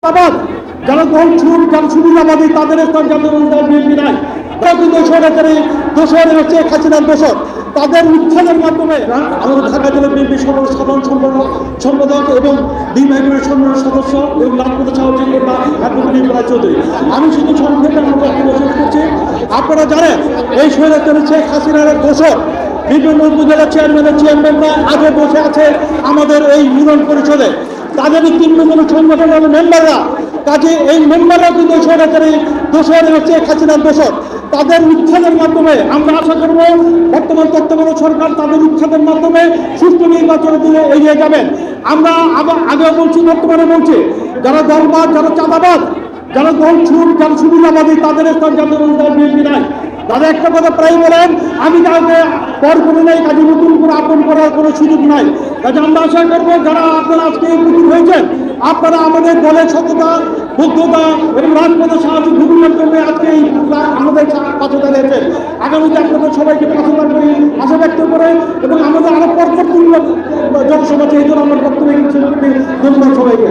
আবার যারা দল ছুট যারা সুবিধাবাদী তাদের স্থান যাদের বিএনপি নাই, তারা কিন্তু সরকারি দোষর হচ্ছে খাসিনার দোষর, তাদের উচ্ছেদের মাধ্যমে আমাদের ঢাকা জেলা বিএনপি সাধারণ সম্পাদক এবং দ্বিমেঘের সদস্য এবং লাভপ্রদ সাহায্য চৌধুরী। আমি শুধু সংক্ষেপে আমার বক্তব্য শেষ করছি। আপনারা জানেন এই স্বৈরাচারী শেখ হাসিনার দোষর বিভিন্ন উপজেলা চেয়ারম্যানরা আগে বসে আছে আমাদের এই মিলন পরিষদে, তাদের তৃণমূল সংগঠনের মেম্বাররা, কাজে এই মেম্বাররা কিন্তু সরকারি দোষর হচ্ছে খাসিনার দোষর, তাদের উচ্ছেদের মাধ্যমে আমরা আশা করব বর্তমান তত্ত্বাবধায়ক সরকার তাদের উচ্ছেদের মাধ্যমে সুষ্ঠু নির্বাচনের দিকে এগিয়ে যাবেন। আমরা আগেও বলছি, বর্তমানে বলছি, যারা দলবাদ, যারা চাঁদাবাদ, যারা দল ছুট, যারা সুবিধাবাদী তাদের স্থান যাদের বিএনপি নাই। তাদের একটা কথা প্রায় বলেন, আমি কাউকে পর করে নাই, কাজে নতুন করে আপন করার কোনো সুযোগ নাই। কাজে আমরা আশা করবো যারা আপনারা আজকে উপস্থিত হয়েছেন, আপনারা আমাদের দলের সততা, বদ্ধতা এবং রাজপথের সাহায্য ভূমিকার জন্য আজকে এই আমাদের পাশে দাঁড়িয়েছেন। আগামীতে আপনাদের সবাইকে পাশে থাকবে আশা ব্যক্ত করে এবং আমাদের আরো পরবর্তী জনসভা এই জন্য আমার বক্তব্য ধন্যবাদ সবাইকে।